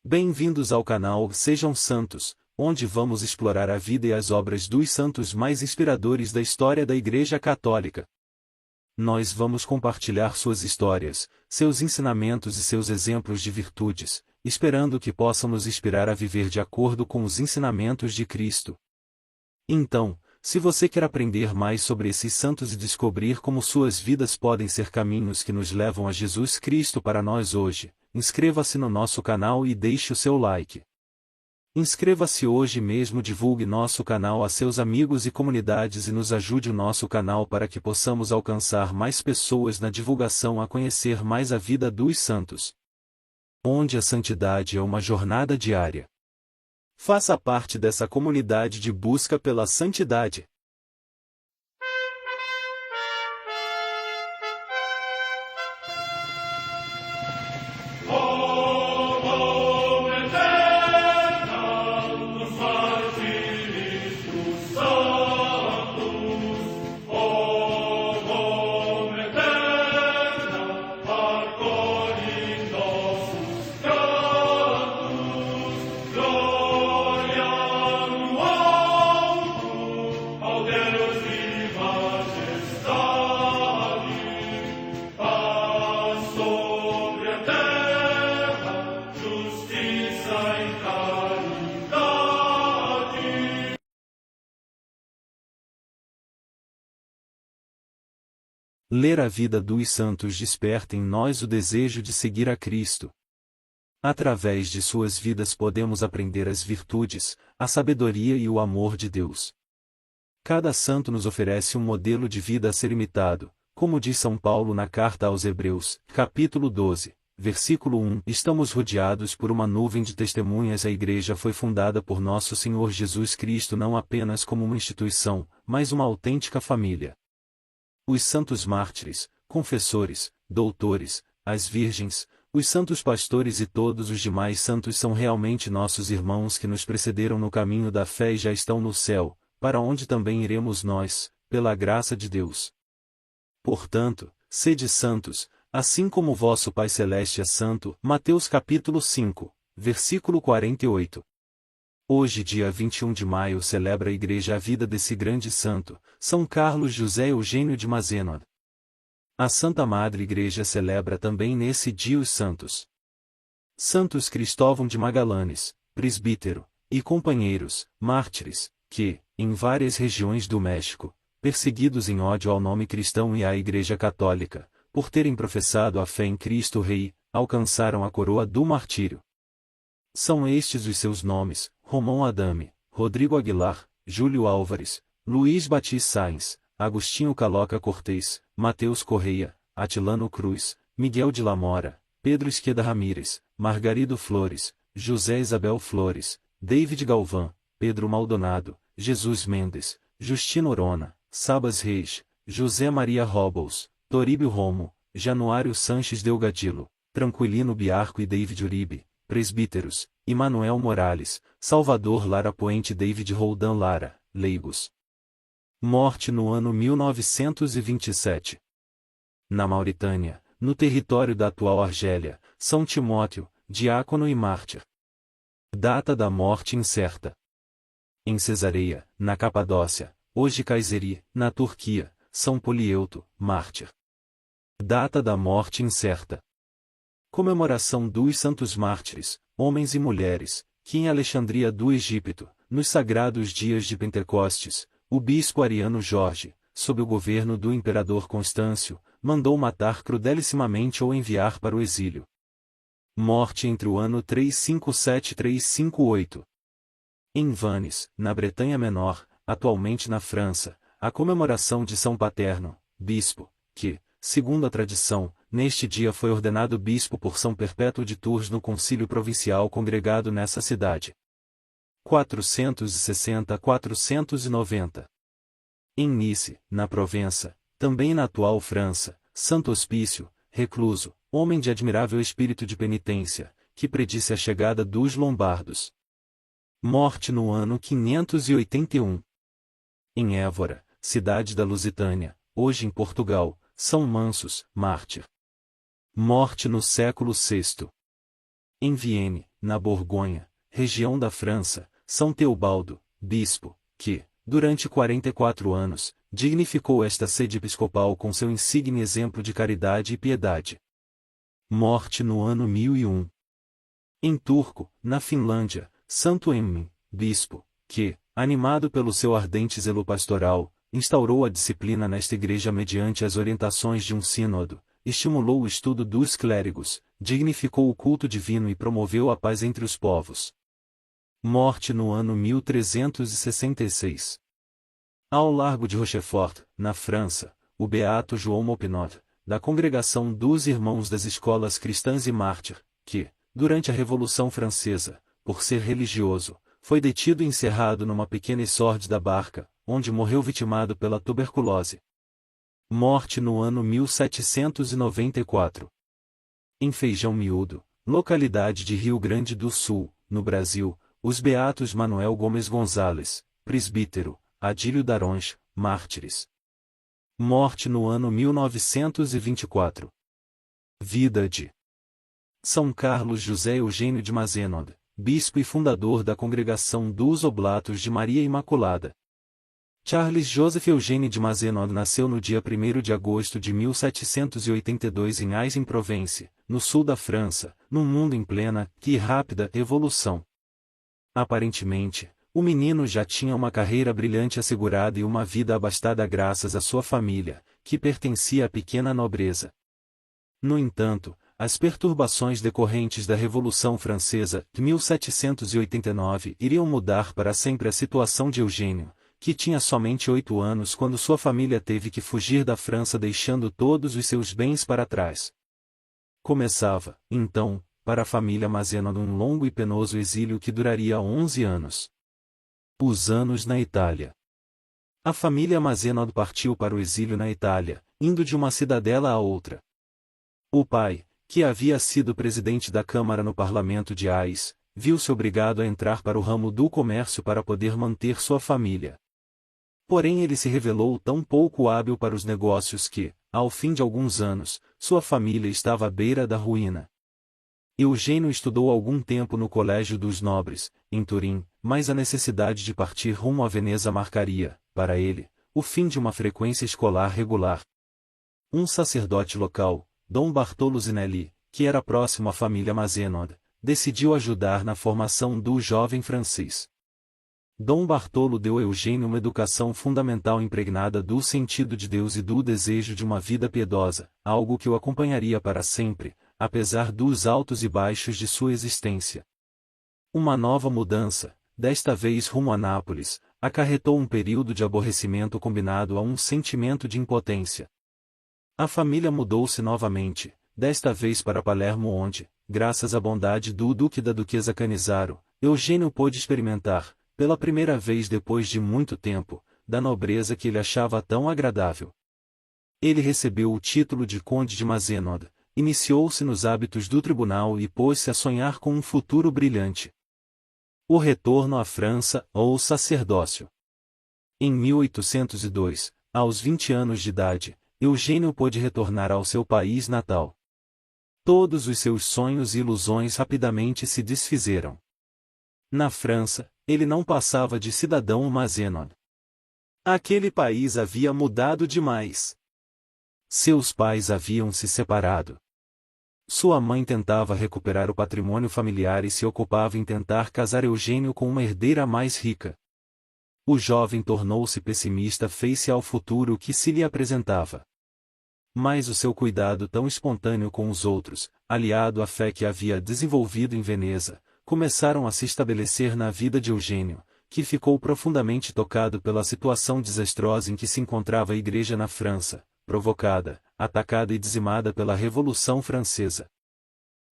Bem-vindos ao canal Sejam Santos, onde vamos explorar a vida e as obras dos santos mais inspiradores da história da Igreja Católica. Nós vamos compartilhar suas histórias, seus ensinamentos e seus exemplos de virtudes, esperando que possam nos inspirar a viver de acordo com os ensinamentos de Cristo. Então, se você quer aprender mais sobre esses santos e descobrir como suas vidas podem ser caminhos que nos levam a Jesus Cristo para nós hoje, inscreva-se no nosso canal e deixe o seu like. Inscreva-se hoje mesmo, divulgue nosso canal a seus amigos e comunidades e nos ajude o nosso canal para que possamos alcançar mais pessoas na divulgação a conhecer mais a vida dos santos, onde a santidade é uma jornada diária. Faça parte dessa comunidade de busca pela santidade. Ler a vida dos santos desperta em nós o desejo de seguir a Cristo. Através de suas vidas podemos aprender as virtudes, a sabedoria e o amor de Deus. Cada santo nos oferece um modelo de vida a ser imitado, como diz São Paulo na carta aos Hebreus, capítulo 12, versículo 1. Estamos rodeados por uma nuvem de testemunhas. A Igreja foi fundada por nosso Senhor Jesus Cristo não apenas como uma instituição, mas uma autêntica família. Os santos mártires, confessores, doutores, as virgens, os santos pastores e todos os demais santos são realmente nossos irmãos que nos precederam no caminho da fé e já estão no céu, para onde também iremos nós, pela graça de Deus. Portanto, sede santos, assim como vosso Pai Celeste é santo. Mateus capítulo 5, versículo 48. Hoje, dia 21 de maio, celebra a Igreja a vida desse grande santo, São Carlos José Eugênio de Mazenod. A Santa Madre Igreja celebra também nesse dia os santos Santos Cristóvão de Magalhães, presbítero, e companheiros, mártires, que, em várias regiões do México, perseguidos em ódio ao nome cristão e à Igreja Católica, por terem professado a fé em Cristo Rei, alcançaram a coroa do martírio. São estes os seus nomes: Romão Adame, Rodrigo Aguilar, Júlio Álvares, Luiz Batista Sáenz, Agostinho Caloca Cortez, Mateus Correia, Atilano Cruz, Miguel de la Mora, Pedro Esqueda Ramírez, Margarido Flores, José Isabel Flores, David Galvão, Pedro Maldonado, Jesus Mendes, Justino Orona, Sabas Reis, José Maria Robles, Toribio Romo, Januário Sanches Delgadillo, Tranquilino Biarco e David Uribe, presbíteros, Emanuel Morales, Salvador Lara Poente, David Roldan Lara, leigos. Morte no ano 1927. Na Mauritânia, no território da atual Argélia, São Timóteo, diácono e mártir. Data da morte incerta. Em Cesareia, na Capadócia, hoje Kayseri, na Turquia, São Polieuto, mártir. Data da morte incerta. Comemoração dos santos mártires, homens e mulheres, que em Alexandria do Egito, nos sagrados dias de Pentecostes, o bispo Ariano Jorge, sob o governo do imperador Constâncio, mandou matar crudelissimamente ou enviar para o exílio. Morte entre o ano 357 e 358. Em Vannes, na Bretanha Menor, atualmente na França, a comemoração de São Paterno, bispo, que, segundo a tradição, neste dia foi ordenado bispo por São Perpétuo de Tours no concílio provincial congregado nessa cidade. 460-490. Em Nice, na Provença, também na atual França, Santo Hospício, recluso, homem de admirável espírito de penitência, que predisse a chegada dos lombardos. Morte no ano 581. Em Évora, cidade da Lusitânia, hoje em Portugal, São Mansos, mártir. Morte no século VI. Em Vienne, na Borgonha, região da França, São Teobaldo, bispo, que, durante 44 anos, dignificou esta sede episcopal com seu insigne exemplo de caridade e piedade. Morte no ano 1001. Em Turco, na Finlândia, Santo Emin, bispo, que, animado pelo seu ardente zelo pastoral, instaurou a disciplina nesta igreja mediante as orientações de um sínodo, estimulou o estudo dos clérigos, dignificou o culto divino e promoveu a paz entre os povos. Morte no ano 1366. Ao largo de Rochefort, na França, o beato João Mopinot, da congregação dos Irmãos das Escolas Cristãs e Mártir, que, durante a Revolução Francesa, por ser religioso, foi detido e encerrado numa pequena e sórdida barca, onde morreu vitimado pela tuberculose. Morte no ano 1794. Em Feijão Miúdo, localidade de Rio Grande do Sul, no Brasil, os beatos Manuel Gomes Gonzales, presbítero, Adílio Daronche, mártires. Morte no ano 1924. Vida de São Carlos José Eugênio de Mazenod, bispo e fundador da Congregação dos Oblatos de Maria Imaculada. Charles Joseph Eugênio de Mazenod nasceu no dia 1º de agosto de 1782 em Aix-en-Provence, no sul da França, num mundo em plena e rápida evolução. Aparentemente, o menino já tinha uma carreira brilhante assegurada e uma vida abastada graças à sua família, que pertencia à pequena nobreza. No entanto, as perturbações decorrentes da Revolução Francesa de 1789 iriam mudar para sempre a situação de Eugênio, que tinha somente 8 anos quando sua família teve que fugir da França deixando todos os seus bens para trás. Começava, então, para a família Mazenod um longo e penoso exílio que duraria 11 anos. Os anos na Itália. A família Mazenod partiu para o exílio na Itália, indo de uma cidadela a outra. O pai, que havia sido presidente da Câmara no parlamento de Ais, viu-se obrigado a entrar para o ramo do comércio para poder manter sua família. Porém ele se revelou tão pouco hábil para os negócios que, ao fim de alguns anos, sua família estava à beira da ruína. Eugênio estudou algum tempo no Colégio dos Nobres, em Turim, mas a necessidade de partir rumo a Veneza marcaria, para ele, o fim de uma frequência escolar regular. Um sacerdote local, Dom Bartolo Zinelli, que era próximo à família Mazenod, decidiu ajudar na formação do jovem francês. Dom Bartolo deu a Eugênio uma educação fundamental impregnada do sentido de Deus e do desejo de uma vida piedosa, algo que o acompanharia para sempre, apesar dos altos e baixos de sua existência. Uma nova mudança, desta vez rumo a Nápoles, acarretou um período de aborrecimento combinado a um sentimento de impotência. A família mudou-se novamente, desta vez para Palermo onde, graças à bondade do duque e da duquesa Canizaro, Eugênio pôde experimentar, pela primeira vez depois de muito tempo, da nobreza que ele achava tão agradável. Ele recebeu o título de Conde de Mazenod, iniciou-se nos hábitos do tribunal e pôs-se a sonhar com um futuro brilhante. O retorno à França ou o sacerdócio. Em 1802, aos 20 anos de idade, Eugênio pôde retornar ao seu país natal. Todos os seus sonhos e ilusões rapidamente se desfizeram. Na França, ele não passava de cidadão Mazenod. Aquele país havia mudado demais. Seus pais haviam se separado. Sua mãe tentava recuperar o patrimônio familiar e se ocupava em tentar casar Eugênio com uma herdeira mais rica. O jovem tornou-se pessimista face ao futuro que se lhe apresentava. Mas o seu cuidado tão espontâneo com os outros, aliado à fé que havia desenvolvido em Veneza, começaram a se estabelecer na vida de Eugênio, que ficou profundamente tocado pela situação desastrosa em que se encontrava a Igreja na França, provocada, atacada e dizimada pela Revolução Francesa.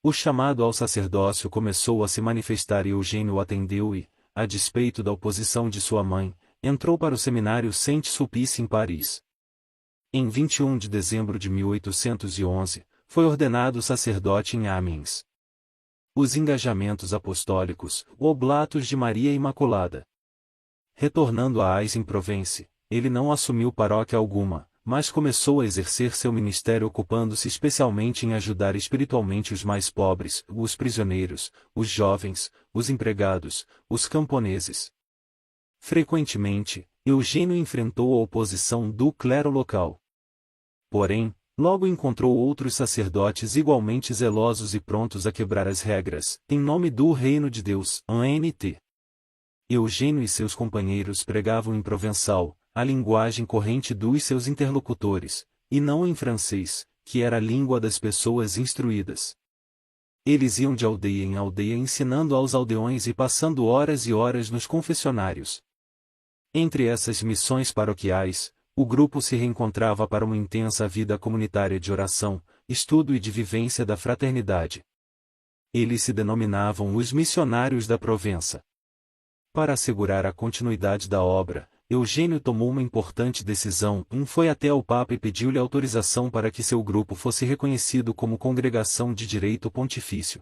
O chamado ao sacerdócio começou a se manifestar e Eugênio o atendeu e, a despeito da oposição de sua mãe, entrou para o seminário Saint-Sulpice em Paris. Em 21 de dezembro de 1811, foi ordenado sacerdote em Amiens. Os engajamentos apostólicos, Oblatos de Maria Imaculada. Retornando a Aix-en-Provence, ele não assumiu paróquia alguma, mas começou a exercer seu ministério ocupando-se especialmente em ajudar espiritualmente os mais pobres, os prisioneiros, os jovens, os empregados, os camponeses. Frequentemente, Eugênio enfrentou a oposição do clero local. Porém, logo encontrou outros sacerdotes igualmente zelosos e prontos a quebrar as regras, em nome do Reino de Deus, ANT. Eugênio e seus companheiros pregavam em provençal, a linguagem corrente dos seus interlocutores, e não em francês, que era a língua das pessoas instruídas. Eles iam de aldeia em aldeia ensinando aos aldeões e passando horas e horas nos confessionários. Entre essas missões paroquiais, o grupo se reencontrava para uma intensa vida comunitária de oração, estudo e de vivência da fraternidade. Eles se denominavam os missionários da Provença. Para assegurar a continuidade da obra, Eugênio tomou uma importante decisão e foi até ao Papa e pediu-lhe autorização para que seu grupo fosse reconhecido como congregação de direito pontifício.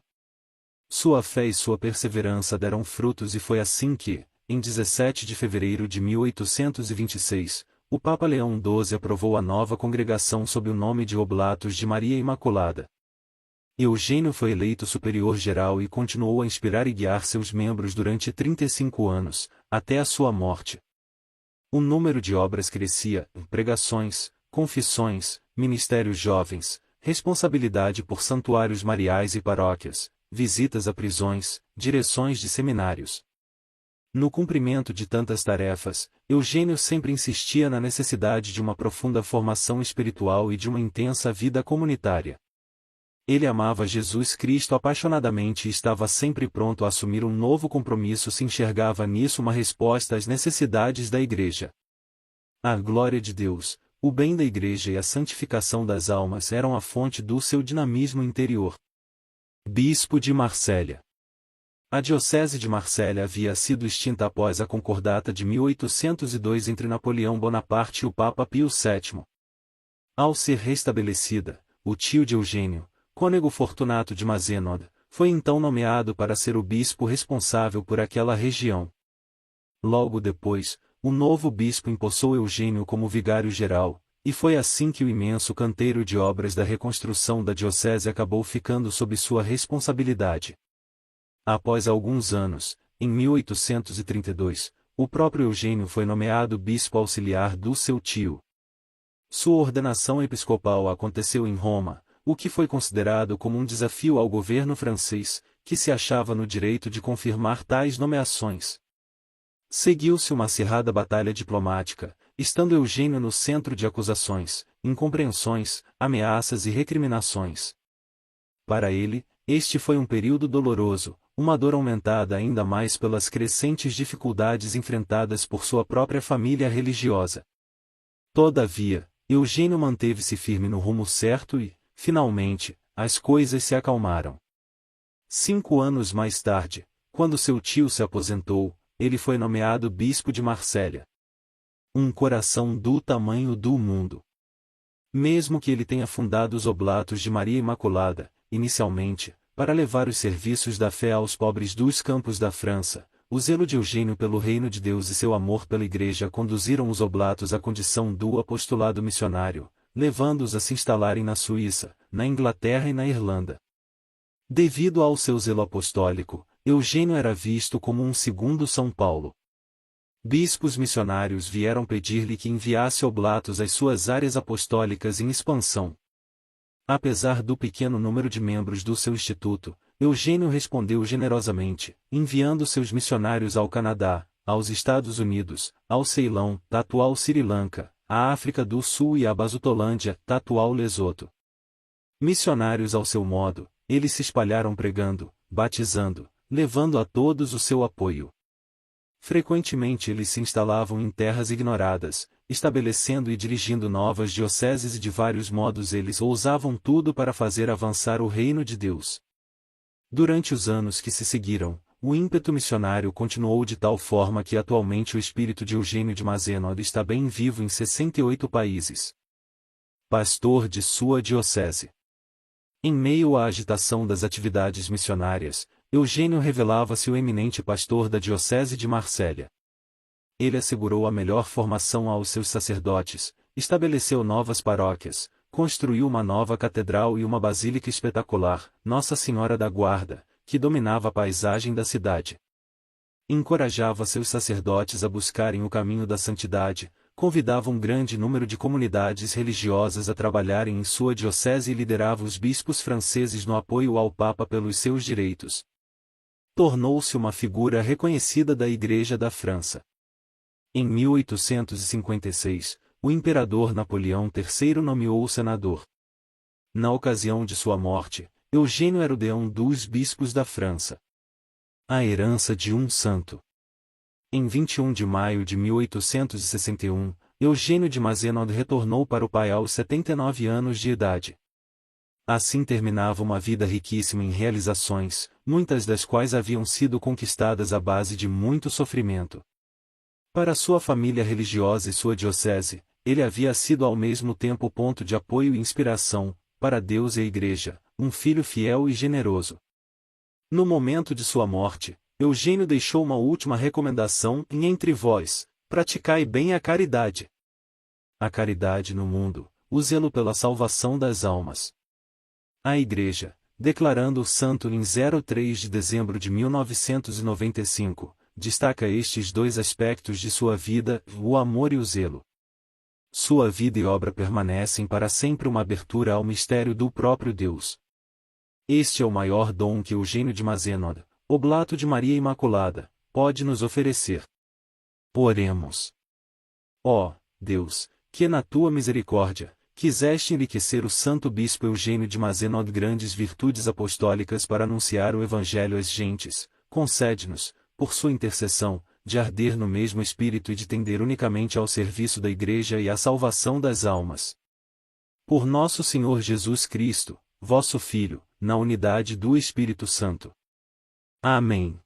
Sua fé e sua perseverança deram frutos e foi assim que, em 17 de fevereiro de 1826, o Papa Leão XII aprovou a nova congregação sob o nome de Oblatos de Maria Imaculada. Eugênio foi eleito superior geral e continuou a inspirar e guiar seus membros durante 35 anos, até a sua morte. O número de obras crescia, pregações, confissões, ministérios jovens, responsabilidade por santuários mariais e paróquias, visitas a prisões, direções de seminários. No cumprimento de tantas tarefas, Eugênio sempre insistia na necessidade de uma profunda formação espiritual e de uma intensa vida comunitária. Ele amava Jesus Cristo apaixonadamente e estava sempre pronto a assumir um novo compromisso se enxergava nisso uma resposta às necessidades da Igreja. A glória de Deus, o bem da Igreja e a santificação das almas eram a fonte do seu dinamismo interior. Bispo de Marsella. A diocese de Marsella havia sido extinta após a concordata de 1802 entre Napoleão Bonaparte e o Papa Pio VII. Ao ser restabelecida, o tio de Eugênio, Cônego Fortunato de Mazenod, foi então nomeado para ser o bispo responsável por aquela região. Logo depois, o novo bispo empossou Eugênio como vigário-geral, e foi assim que o imenso canteiro de obras da reconstrução da diocese acabou ficando sob sua responsabilidade. Após alguns anos, em 1832, o próprio Eugênio foi nomeado bispo auxiliar do seu tio. Sua ordenação episcopal aconteceu em Roma, o que foi considerado como um desafio ao governo francês, que se achava no direito de confirmar tais nomeações. Seguiu-se uma acirrada batalha diplomática, estando Eugênio no centro de acusações, incompreensões, ameaças e recriminações. Para ele, este foi um período doloroso, uma dor aumentada ainda mais pelas crescentes dificuldades enfrentadas por sua própria família religiosa. Todavia, Eugênio manteve-se firme no rumo certo e, finalmente, as coisas se acalmaram. 5 anos mais tarde, quando seu tio se aposentou, ele foi nomeado bispo de Marsella. Um coração do tamanho do mundo. Mesmo que ele tenha fundado os Oblatos de Maria Imaculada, inicialmente, para levar os serviços da fé aos pobres dos campos da França, o zelo de Eugênio pelo reino de Deus e seu amor pela Igreja conduziram os Oblatos à condição do apostolado missionário, levando-os a se instalarem na Suíça, na Inglaterra e na Irlanda. Devido ao seu zelo apostólico, Eugênio era visto como um segundo São Paulo. Bispos missionários vieram pedir-lhe que enviasse Oblatos às suas áreas apostólicas em expansão. Apesar do pequeno número de membros do seu instituto, Eugênio respondeu generosamente, enviando seus missionários ao Canadá, aos Estados Unidos, ao Ceilão, da atual Sri Lanka, à África do Sul e à Basutolândia, da atual Lesoto. Missionários ao seu modo, eles se espalharam pregando, batizando, levando a todos o seu apoio. Frequentemente eles se instalavam em terras ignoradas, estabelecendo e dirigindo novas dioceses e de vários modos eles ousavam tudo para fazer avançar o reino de Deus. Durante os anos que se seguiram, o ímpeto missionário continuou de tal forma que atualmente o espírito de Eugênio de Mazenod está bem vivo em 68 países. Pastor de sua diocese. Em meio à agitação das atividades missionárias, Eugênio revelava-se o eminente pastor da diocese de Marsella. Ele assegurou a melhor formação aos seus sacerdotes, estabeleceu novas paróquias, construiu uma nova catedral e uma basílica espetacular, Nossa Senhora da Guarda, que dominava a paisagem da cidade. Encorajava seus sacerdotes a buscarem o caminho da santidade, convidava um grande número de comunidades religiosas a trabalharem em sua diocese e liderava os bispos franceses no apoio ao Papa pelos seus direitos. Tornou-se uma figura reconhecida da Igreja da França. Em 1856, o imperador Napoleão III nomeou-o senador. Na ocasião de sua morte, Eugênio era o deão dos bispos da França. A herança de um santo. Em 21 de maio de 1861, Eugênio de Mazenod retornou para o pai aos 79 anos de idade. Assim terminava uma vida riquíssima em realizações, muitas das quais haviam sido conquistadas à base de muito sofrimento. Para sua família religiosa e sua diocese, ele havia sido ao mesmo tempo ponto de apoio e inspiração, para Deus e a Igreja, um filho fiel e generoso. No momento de sua morte, Eugênio deixou uma última recomendação e entre vós, praticai bem a caridade. A caridade no mundo, o zelo pela salvação das almas. A Igreja, declarando o santo em 03 de dezembro de 1995, destaca estes dois aspectos de sua vida, o amor e o zelo. Sua vida e obra permanecem para sempre uma abertura ao mistério do próprio Deus. Este é o maior dom que Eugênio de Mazenod, oblato de Maria Imaculada, pode nos oferecer. Oremos. Ó Deus, que na tua misericórdia, quiseste enriquecer o santo bispo Eugênio de Mazenod grandes virtudes apostólicas para anunciar o Evangelho às gentes, concede-nos, por sua intercessão, de arder no mesmo espírito e de tender unicamente ao serviço da Igreja e à salvação das almas. Por nosso Senhor Jesus Cristo, vosso Filho, na unidade do Espírito Santo. Amém.